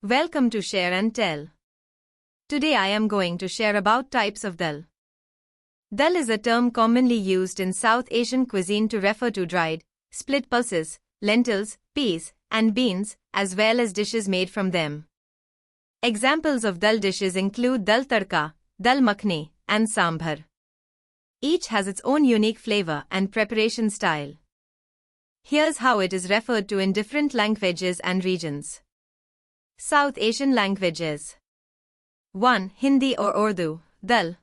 Welcome to Share and Tell. Today I am going to share about types of dal. Dal is a term commonly used in South Asian cuisine to refer to dried, split pulses, lentils, peas, and beans, as well as dishes made from them. Examples of dal dishes include dal tadka, dal makhani, and sambar. Each has its own unique flavor and preparation style. Here's how it is referred to in different languages and regions. South Asian languages. 1. Hindi or Urdu, dal.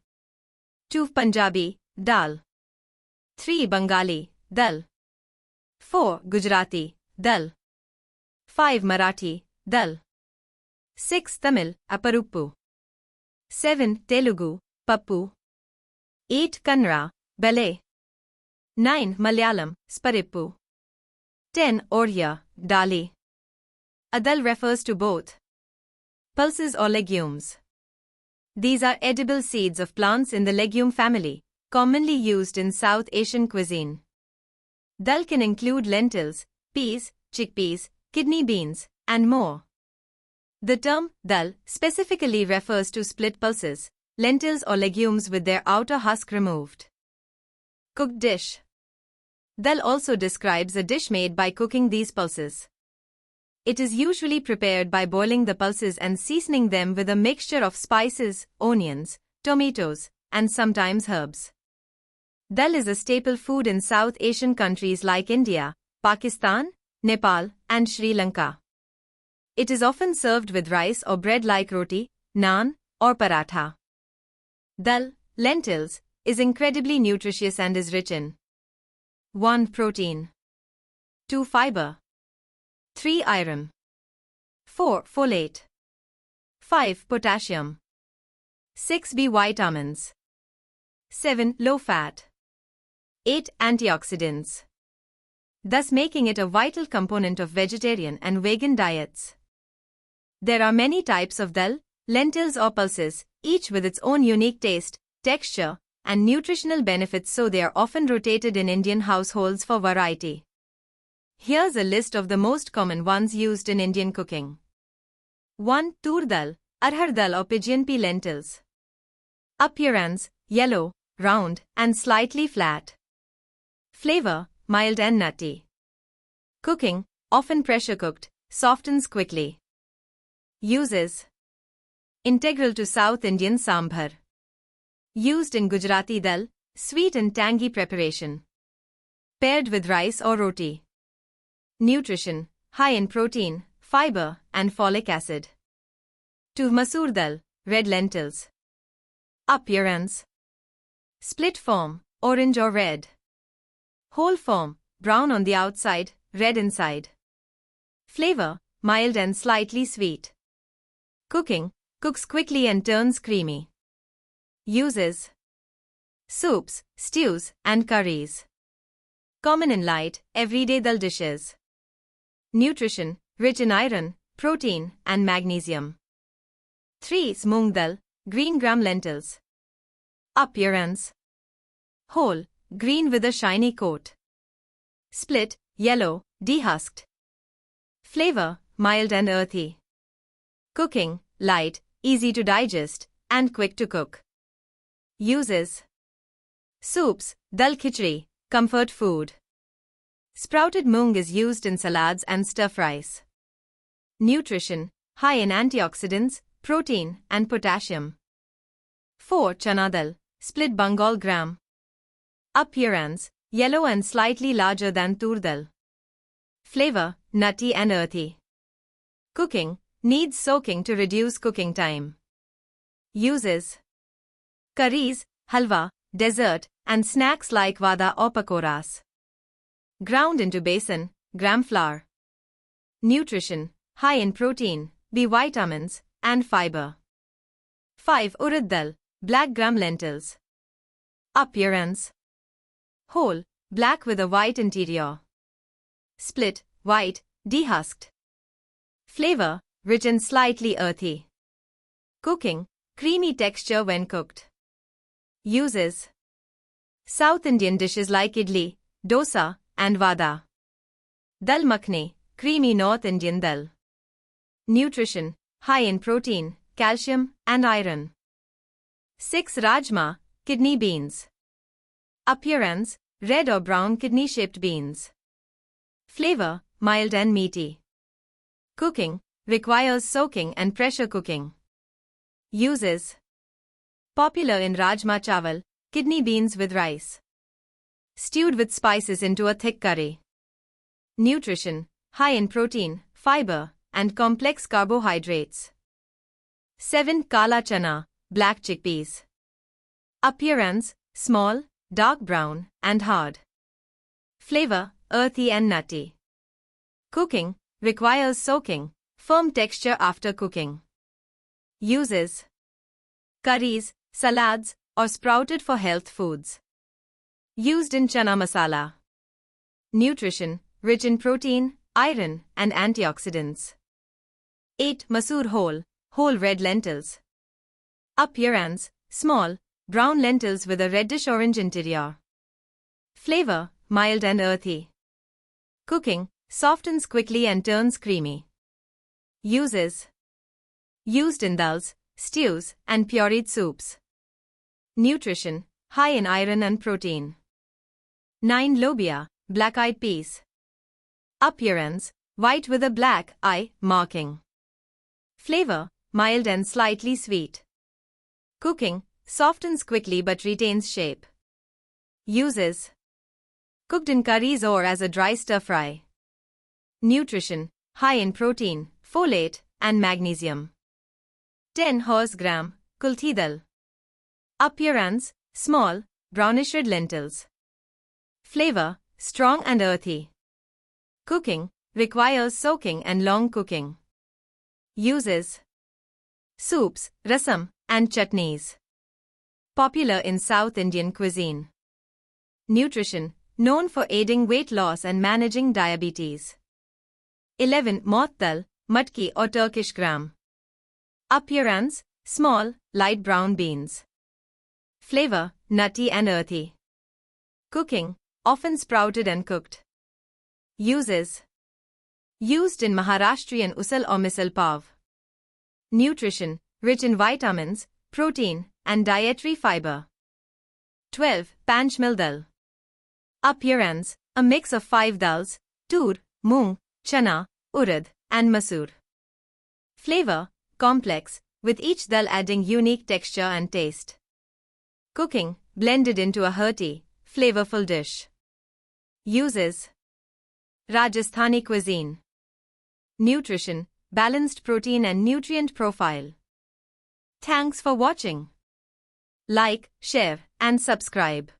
2. Punjabi, dal. 3. Bengali, dal. 4. Gujarati, dal. 5. Marathi, dal. 6. Tamil, aparuppu. 7. Telugu, pappu. 8. Kannada, bele. 9. Malayalam, sparippu. 10. Oriya, dali. A dal refers to both pulses or legumes. These are edible seeds of plants in the legume family, commonly used in South Asian cuisine. Dal can include lentils, peas, chickpeas, kidney beans, and more. The term dal specifically refers to split pulses, lentils or legumes with their outer husk removed. Cooked dish. Dal also describes a dish made by cooking these pulses. It is usually prepared by boiling the pulses and seasoning them with a mixture of spices, onions, tomatoes, and sometimes herbs. Dal is a staple food in South Asian countries like India, Pakistan, Nepal, and Sri Lanka. It is often served with rice or bread like roti, naan, or paratha. Dal, lentils, is incredibly nutritious and is rich in 1. Protein, 2. Fiber, 3. Iron, 4. Folate, 5. Potassium, 6. B vitamins, 7. Low fat, 8. Antioxidants, thus making it a vital component of vegetarian and vegan diets. There are many types of dal, lentils or pulses, each with its own unique taste, texture, and nutritional benefits, so they are often rotated in Indian households for variety. Here's a list of the most common ones used in Indian cooking. 1. Tur dal, arhar dal or pigeon pea lentils. Appearance, yellow, round, and slightly flat. Flavor, mild and nutty. Cooking, often pressure cooked, softens quickly. Uses. Integral to South Indian sambar. Used in Gujarati dal, sweet and tangy preparation. Paired with rice or roti. Nutrition, high in protein, fiber, and folic acid. 2. Masoor dal, red lentils. Appearance. Split form, orange or red. Whole form, brown on the outside, red inside. Flavor, mild and slightly sweet. Cooking, cooks quickly and turns creamy. Uses. Soups, stews, and curries. Common in light, everyday dal dishes. Nutrition, rich in iron, protein, and magnesium. 3. Moong dal, green gram lentils. Appearance. Whole, green with a shiny coat. Split, yellow, dehusked. Flavor, mild and earthy. Cooking, light, easy to digest, and quick to cook. Uses. Soups, dal khichdi, comfort food. Sprouted moong is used in salads and stir-fries. Nutrition, high in antioxidants, protein, and potassium. 4. Chana dal, split Bengal gram. Appearance, yellow and slightly larger than tur dal. Flavor, nutty and earthy. Cooking, needs soaking to reduce cooking time. Uses. Curries, halwa, dessert, and snacks like vada or pakoras. Ground into besan, gram flour. Nutrition, high in protein, B vitamins, and fiber. 5. Urad dal, black gram lentils. Appearance. Whole, black with a white interior. Split, white, dehusked. Flavor, rich and slightly earthy. Cooking, creamy texture when cooked. Uses. South Indian dishes like idli, dosa, and vada. Dal makhani, creamy North Indian dal. Nutrition, high in protein, calcium, and iron. 6. Rajma, kidney beans. Appearance, red or brown kidney-shaped beans. Flavor, mild and meaty. Cooking, requires soaking and pressure cooking. Uses. Popular in Rajma chawal, kidney beans with rice. Stewed with spices into a thick curry. Nutrition, high in protein, fiber, and complex carbohydrates. 7. Kala chana, black chickpeas. Appearance, small, dark brown, and hard. Flavor, earthy and nutty. Cooking, requires soaking, firm texture after cooking. Uses. Curries, salads, or sprouted for health foods. Used in chana masala. Nutrition, rich in protein, iron, and antioxidants. 8. Masoor whole red lentils. Appearance, small, brown lentils with a reddish-orange interior. Flavor, mild and earthy. Cooking, softens quickly and turns creamy. Uses. Used in dals, stews, and pureed soups. Nutrition, high in iron and protein. 9. Lobia, black-eyed peas. Appearance, white with a black eye marking. Flavor, mild and slightly sweet. Cooking, softens quickly but retains shape. Uses. Cooked in curries or as a dry stir-fry. Nutrition, high in protein, folate, and magnesium. 10. Horse gram, kulthi dal. Appearance, small, brownish red lentils. Flavor, strong and earthy. Cooking, requires soaking and long cooking. Uses. Soups, rasam, and chutneys. Popular in South Indian cuisine. Nutrition, known for aiding weight loss and managing diabetes. 11. Moth dal, matki or Turkish gram. Appearance, small, light brown beans. Flavor, nutty and earthy. Cooking, often sprouted and cooked. Uses. Used in Maharashtrian usal or misal pav. Nutrition, rich in vitamins, protein, and dietary fiber. 12. Panchmal dal. Appearance, a mix of 5 dals, tur, moong, chana, urad, and masoor. Flavor, complex, with each dal adding unique texture and taste. Cooking, blended into a hearty, flavorful dish. Uses. Rajasthani cuisine. Nutrition, balanced protein and nutrient profile. Thanks for watching. Like, share, and subscribe.